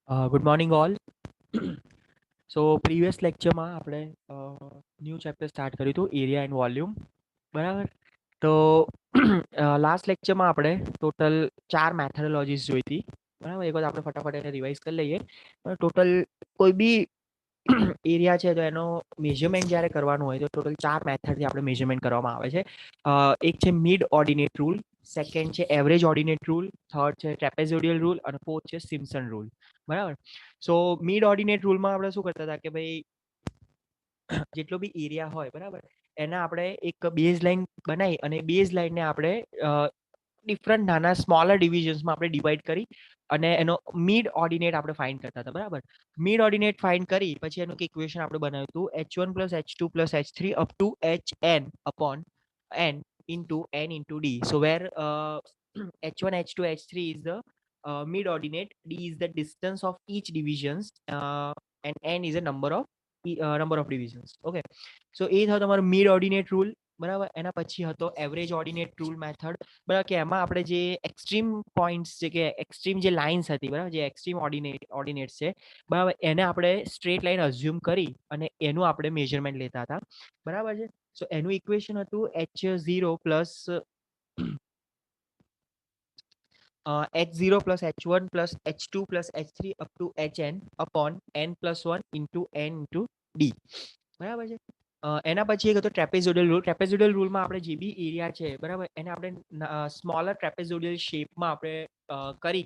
Good morning all. So previous લેક્ચરમાં આપણે new chapter start કર્યું હતું એરિયા એન્ડ વોલ્યુમ, બરાબર. તો લાસ્ટ લેક્ચરમાં આપણે ટોટલ 4 મેથોડોલોજીસ જોઈ હતી, બરાબર. એક વખત આપણે ફટાફટ એને રિવાઇઝ કરી લઈએ. ટોટલ કોઈ બી એરિયા છે તો એનો મેઝરમેન્ટ જ્યારે કરવાનું હોય તો ટોટલ 4 મેથડથી આપણે મેઝરમેન્ટ કરવામાં આવે છે. એક છે મિડ ઓર્ડિનેટ રૂલ, સેકન્ડ છે એવરેજ ઓર્ડિનેટ રૂલ, થર્ડ છે ટ્રેપેઝોડિયલ રૂલ અને ફોર્થ છે સિમ્પસન રૂલ, બરાબર. સો મિડ ઓર્ડિનેટ રૂલમાં આપણે શું કરતા હતા કે ભાઈ જેટલો બી એરિયા હોય, બરાબર, એના આપણે એક બેઝ લાઇન બનાવી અને બેઝ લાઇનને આપણે ડિફરન્ટ નાના સ્મોલર ડિવિઝન્સમાં આપણે ડિવાઈડ કરી અને એનો મિડ ઓર્ડિનેટ આપણે ફાઇન્ડ કરતા હતા, બરાબર. મિડ ઓર્ડિનેટ ફાઇન્ડ કરી પછી એનું ઇક્વેશન આપણે બનાવ્યું હતું h1 + h2 + h3 up to hn upon n into n into d. So where h1, h2, h3 is the mid ordinate, d is the distance of each divisions, and n is a number of divisions. Okay, so એ થયો તમારો mid ordinate rule, બરાબર. એના પછી હતો average ordinate rule method, બરાબર, કે એમાં આપણે જે એક્સ્ટ્રીમ પોઈન્ટ્સ છે કે એક્સ્ટ્રીમ જે લાઇન્સ હતી, બરાબર, જે એક્સ્ટ્રીમ ઓર્ડિનેટ્સ છે, બરાબર, એને આપણે સ્ટ્રેટ લાઇન અઝ્યુમ કરી અને એનું આપણે મેઝરમેન્ટ લેતા હતા, બરાબર છે. સો એનું ઇક્વેશન હતું h0 plus h0 plus h1 plus h2 plus h3 up to hn upon n plus 1 into n into d, બરાબર છે. એના પછી એક હતો ટ્રેપેઝોડિયલ રૂલ. ટ્રેપેઝોડિયલ રૂલમાં આપણે જે બી એરિયા છે, બરાબર, એને આપણે સ્મોલર ટ્રેપેઝોડિયલ શેપમાં આપણે કરી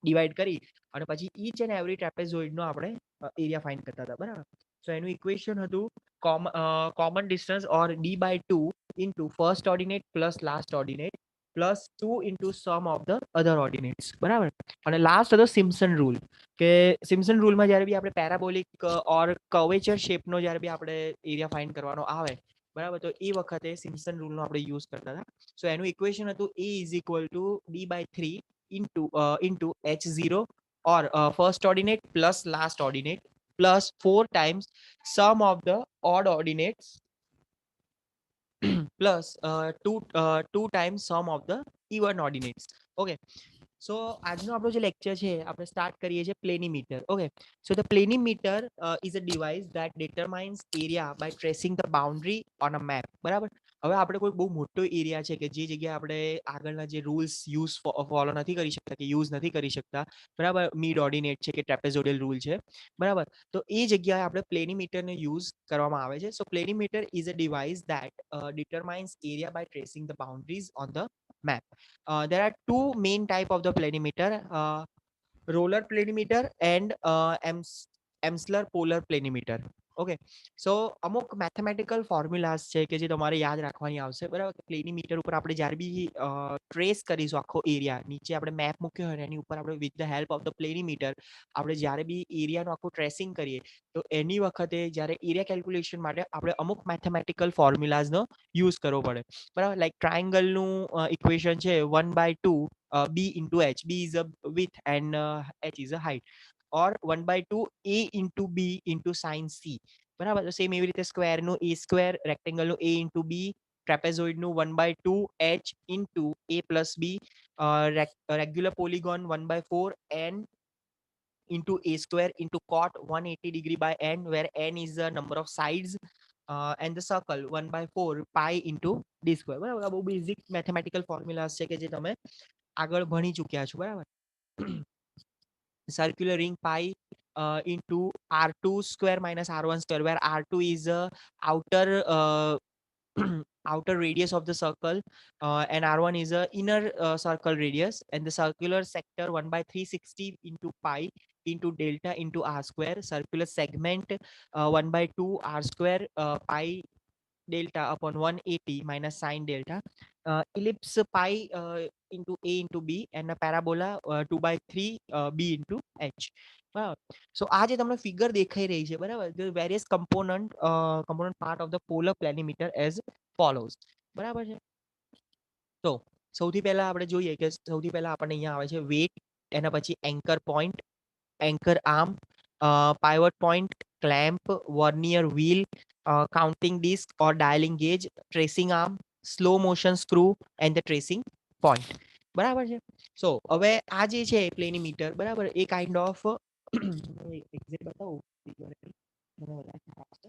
ડિવાઈડ કરી અને પછી ઈચ એન્ડ એવરી ટ્રેપેઝોઇડનો આપણે એરિયા ફાઇન્ડ કરતા હતા, બરાબર. સો એનું ઇક્વેશન હતું common distance or d/2 into first ordinate plus last ordinate plus 2 into sum of the other ordinates, બરાબર. અને લાસ્ટ હતો સિમ્પસન રૂલ, કે સિમ્પસન રૂલમાં જ્યારે બી આપણે પેરાબોલિક ઓર કર્વેચર શેપનો જ્યારે બી આપણે એરિયા ફાઇન્ડ કરવાનો આવે, બરાબર, તો એ વખતે સિમ્પસન રૂલનો આપણે યુઝ કરતા હતા. સો એનું ઇક્વેશન હતું a is equal to d/3 into h0 or first ordinate plus last ordinate plus 4 times sum of the odd ordinates plus two times sum of the even ordinates. Okay, so આજનો આપણો જે lecture છે આપણે start કરીએ છીએ planimeter. Okay, so the planimeter is a device that determines area by tracing the boundary on a map, બરાબર. હવે આપણે કોઈ બહુ મોટો એરિયા છે કે જે જગ્યાએ આપણે આગળના જે રૂલ્સ ફોલો નથી કરી શકતા કે યુઝ નથી કરી શકતા, બરાબર, મિડ ઓર્ડિનેટ છે કે ટ્રેપેઝોડિયલ રૂલ છે, બરાબર, તો એ જગ્યાએ આપણે પ્લેનીમીટરનો યુઝ કરવામાં આવે છે. So planimeter is a device that determines area by tracing the boundaries on the map. There are two main type of the planimeter, roller planimeter and Amsler polar planimeter. Okay, so અમુક mathematical ફોર્મ્યુલાસ છે કે જે તમારે યાદ રાખવાની આવશે, બરાબર. પ્લેનીમીટર ઉપર આપણે જ્યારે બી ટ્રેસ કરીશું આખો એરિયા, નીચે આપણે મેપ મૂક્યો હોય એની ઉપર આપણે with the help of the planimeter આપણે જ્યારે બી એરિયાનું આખું ટ્રેસિંગ કરીએ તો એની વખતે જ્યારે એરિયા કેલ્ક્યુલેશન માટે આપણે અમુક મેથેમેટિકલ ફોર્મ્યુલાઝનો યુઝ કરવો પડે, બરાબર. લાઈક ટ્રાયંગલનું ઇક્વેશન છે 1/2 b into h, b is a width and h is a height, or 1/2 a into b into sin c, બરાબર. તો સેમ એવી રીતે સ્ક્વેરનું a સ્ક્વેર, રેક્ટેંગલનું a into b, ટ્રેપેઝોઇડનું 1/2 h into a plus b, regular polygon 1/4 n into a square into cot 180 degree by n, where n is the number of sides, and the circle 1/4 pi into d square, બરાબર. આ બહુ basic mathematical ફોર્મ્યુલાસ છે કે જે તમે આગળ ભણી ચૂક્યા છો, બરાબર. circular ring pi into r2 square minus r1 square, where r2 is the outer outer radius of the circle, and r1 is a inner circle radius, and the circular sector 1/360 into pi into delta into r square, circular segment 1/2 r square pi delta upon 180 minus sin delta, ellipse pi into a into b, and a parabola 2/3 b into h, બરાબર. સો આ જે તમને figure દેખાઈ રહી છે, બરાબર, the various component part of the polar planimeter as follows, બરાબર છે. તો સૌથી પહેલા આપણે જોઈએ કે સૌથી પહેલા આપણને અહીંયા આવે છે વેટ, એના પછી anchor point, anchor arm, pivot point, clamp, vernier wheel, counting disc or dialing gauge, tracing arm, slow motion screw and the tracing point, બરાબર છે. સો હવે આ જે છે પ્લેનીમીટર, બરાબર, એ કાઇન્ડ ઓફ એક્ઝેક્ટ બતાવું મને વધારે ખ્યાલ આવશે.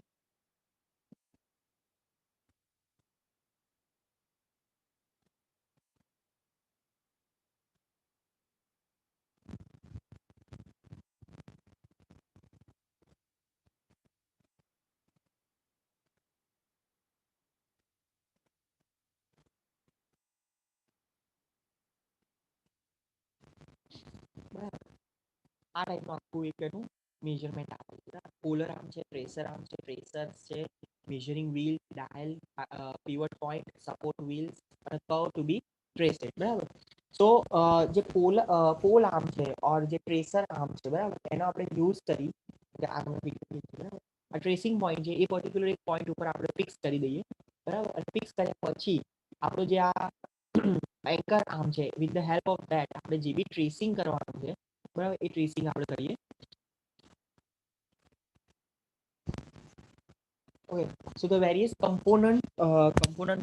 બરાબર, આ ટાઈપનું આખું એક એનું મેજરમેન્ટ આપે છે. બરાબર, પોલર આર્મ છે, પ્રેશર આર્મ છે, પ્રેશર્સ છે, measuring wheel, dial, pivot point, support wheels અને કર્વ ટુ બી ટ્રેસેડ. બરાબર, તો જે પોલ આર્મ છે ઓર જે પ્રેશર આર્મ છે, બરાબર, એનો આપણે યુઝ કરી કે આ બરાબર, આ ટ્રેસિંગ પોઈન્ટ છે એ પર્ટિક્યુલર એક પોઈન્ટ ઉપર આપણે ફિક્સ કરી દઈએ. બરાબર, અને ફિક્સ કર્યા પછી આપણું જે આ એન્કર આર્મ છે, with the help of that આપણે જે બી ટ્રેસિંગ કરવાનું છે, બરાબર, એ ટ્રેસિંગ આપણે કરીએ. Okay, so the various component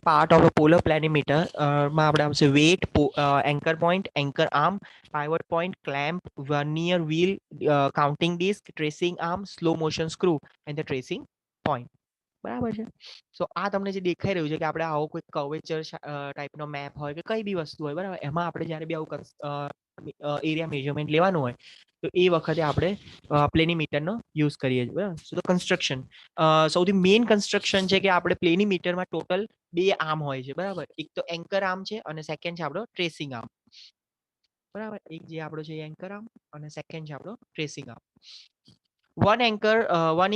part of a polar planimeter માં આપણે આવશે weight, anchor point, anchor arm, pivot point, clamp, vernier wheel, counting disc, tracing arm, slow motion screw and the tracing point. બરાબર છે. સો આ તમને જે દેખાઈ રહ્યું છે કે આપણે આવો કોઈ કર્વેચર ટાઈપનો મેપ હોય કે કઈ બી વસ્તુ હોય, બરાબર, એમાં આપણે જ્યારે બી આવું એરિયા મેજરમેન્ટ લેવાનું હોય તો એ વખતે આપણે પ્લેનીમીટરનો યુઝ કરીએ છીએ. બરાબર, સો કન્સ્ટ્રક્શન, સૌથી મેઇન કન્સ્ટ્રક્શન છે કે આપણે પ્લેનીમીટરમાં ટોટલ બે આર્મ હોય છે. બરાબર, એક તો એન્કર આર્મ છે અને સેકન્ડ છે આપણો ટ્રેસિંગ આર્મ. બરાબર, એક જે આપણો છે એન્કર આર્મ અને સેકન્ડ છે આપણો tracing arm. One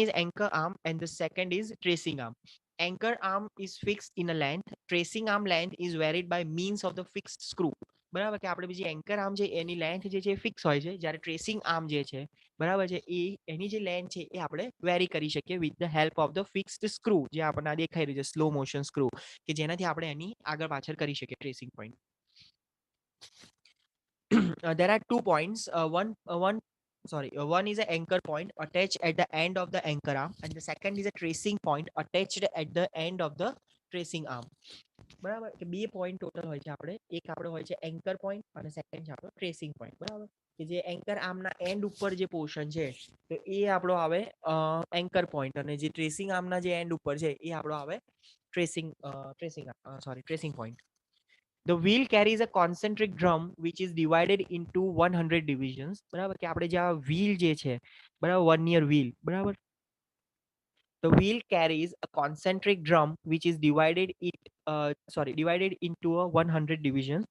is anchor arm and the second is tracing arm. Anchor arm is fixed in a length. Tracing arm length is varied by means of the fixed screw. બરાબર, કે આપણે બીજી anchor arm છે એની length જે છે fix હોય છે, જ્યારે ટ્રેસિંગ આર્મ જે છે, બરાબર છે, એ એની જે લેન્થ છે એ આપણે વેરી કરી શકીએ with the help of the fixed screw, જે આપણને દેખાઈ રહ્યું છે સ્લો મોશન સ્ક્રૂ, કે જેનાથી આપણે એની આગળ પાછળ કરી શકીએ tracing point. There are 2 points. One is an anchor point attached at the end of the anchor arm, and the second is a tracing point attached at the end of the tracing arm. બરાબર, કે બે point total હોય છે આપણે, એક આપણો હોય છે એન્કર પોઈન્ટ અને સેકન્ડ છે આપણો ટ્રેસિંગ પોઈન્ટ. બરાબર, કે જે એન્કર આર્મના એન્ડ ઉપર જે પોર્શન છે તો એ આપણો આવે એન્કર પોઈન્ટ, અને જે ટ્રેસિંગ આર્મના જે એન્ડ ઉપર છે એ આપણો આવે tracing point. The wheel carries a concentric drum which is divided into 100 divisions. બરાબર, કે આપણે જે આ wheel જે છે, બરાબર, વર્નિયર wheel, બરાબર, the wheel carries a concentric drum which is divided into a 100 divisions.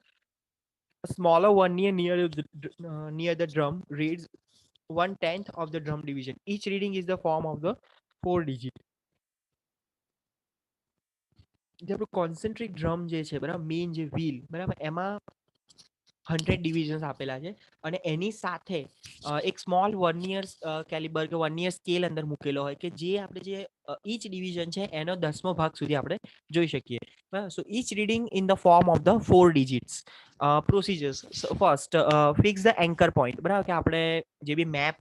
A smaller vernier near the drum reads 1/10 of the drum division. Each reading is the form of the 4 digit. જે આપણું concentric drum જે છે, બરાબર, main જે wheel, બરાબર, એમાં 100 ડિવિઝન્સ આપેલા છે અને એની સાથે એક સ્મોલ વર્નિયર કેલિબર કે વર્નિયર સ્કેલ અંદર મૂકેલો હોય કે જે આપણે જે ઈચ ડિવિઝન છે એનો 10મો ભાગ સુધી આપણે જોઈ શકીએ. બરાબર, so each reading in the form of the 4 digits. Procedures, first fix the anchor point. બરાબર, કે આપણે જે બી મેપ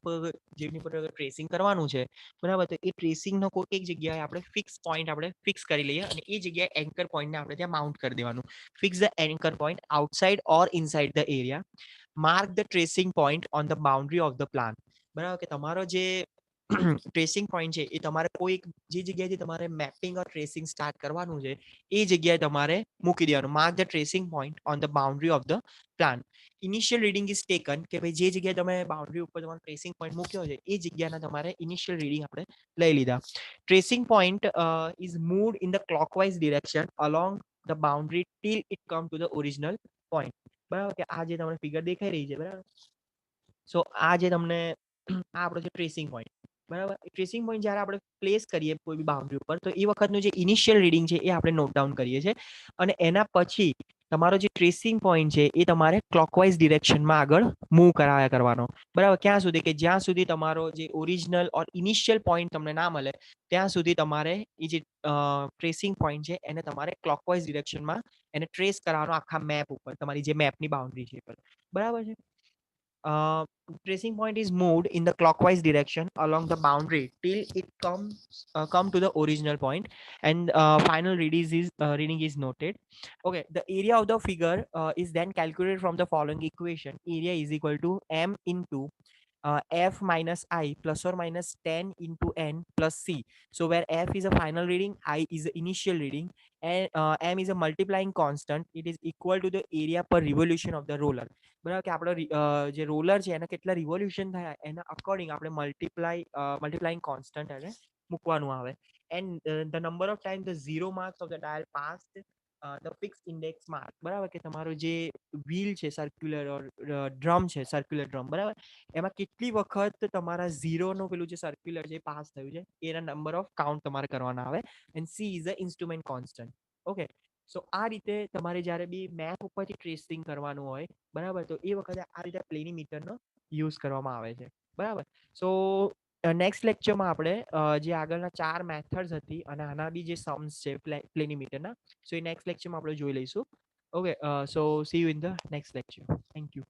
જેની પર ટ્રેસિંગ કરવાનું છે, બરાબર, તો એ ટ્રેસિંગનો કોઈ એક જગ્યાએ આપણે ફિક્સ પોઈન્ટ આપણે ફિક્સ કરી લઈએ અને એ જગ્યાએ એન્કર પોઈન્ટને આપણે ત્યાં માઉન્ટ કરી દેવાનું. Fix the anchor point outside or inside the area. Mark the tracing point on the boundary of the plan. બરાબર, કે તમારો જે ટ્રેસિંગ પોઈન્ટ છે એ તમારે કોઈ જે જગ્યાએથી તમારે મેપિંગ ઓર ટ્રેસિંગ સ્ટાર્ટ કરવાનું છે એ જગ્યાએ તમારે મૂકી દેવાનું. Mark the tracing point on the boundary of the plan. Initial reading is taken, કે ભાઈ જે જગ્યાએ તમે બાઉન્ડ્રી ઉપર તમારો ટ્રેસિંગ પોઈન્ટ મૂક્યો છે એ જગ્યાના તમારે ઇનિશિયલ રીડિંગ આપણે લઈ લીધા. Tracing point is moved in the clockwise direction along the boundary till it come to the original point. બરાબર, કે આ જે તમને ફિગર દેખાઈ રહી છે, બરાબર, સો આ જે તમને આ આપણો જે ટ્રેસિંગ પોઈન્ટ, બરાબર, ટ્રેસિંગ પોઈન્ટ જ્યારે આપણે પ્લેસ કરીએ કોઈ બી બાઉન્ડ્રી ઉપર તો એ વખતનું જે ઇનિશિયલ રીડિંગ છે એ આપણે નોટ ડાઉન કરીએ છીએ અને એના પછી તમારો જે ટ્રેસિંગ પોઈન્ટ છે એ તમારે ક્લોકવાઇઝ ડિરેક્શનમાં આગળ મૂવ કરાયા કરવાનો. બરાબર, ક્યાં સુધી, કે જ્યાં સુધી તમારો જે ઓરિજિનલ ઓર ઇનિશિયલ પોઈન્ટ તમને ના મળે ત્યાં સુધી તમારે એ જે ટ્રેસિંગ પોઈન્ટ છે એને તમારે ક્લોકવાઇઝ ડિરેક્શનમાં એને ટ્રેસ કરવાનો આખા મેપ ઉપર, તમારી જે મેપની બાઉન્ડ્રી છે. બરાબર છે. Tracing point is moved in the clockwise direction along the boundary till it come to the original point, and final reading is noted. Okay, the area of the figure is then calculated from the following equation. Area is equal to m into f minus I plus or minus 10 into n plus c. So where f is a final reading, I is the initial reading, and m is a multiplying constant. It is equal to the area per revolution of the roller. બરાબર કે આપણો જે roller છે એના કેટલા revolution થયા એના according આપણે મલ્ટીપ્લાઇંગ કોન્સ્ટન્ટ એને મૂકવાનું આવે. And the number of times the zero marks of the dial passed the fixed index mark. બરાબર કે તમારો જે વ્હીલ છે સર્ક્યુલર ઓર ડ્રમ છે સર્ક્યુલર ડ્રમ, બરાબર એમાં કેટલી વખત તમારા ઝીરોનું પેલું જે સર્ક્યુલર છે પાસ થયું છે એના નંબર ઓફ કાઉન્ટ તમારે કરવાના આવે. And C is a instrument constant. Okay, so આ રીતે તમારે જ્યારે બી મેપ ઉપરથી ટ્રેસિંગ કરવાનું હોય, બરાબર, તો એ વખતે આ રીતે પ્લેનીમીટરનો યુઝ કરવામાં આવે છે. બરાબર. સો નેક્સ્ટ લેક્ચરમાં આપણે જે આગળના 4 મેથડ્સ હતી અને આના બી જે સમ્સ છે પ્લેનીમીટરના, સો એ નેક્સ્ટ લેક્ચરમાં આપણે જોઈ લઈશું. Okay, so C you in the next lecture. Thank you.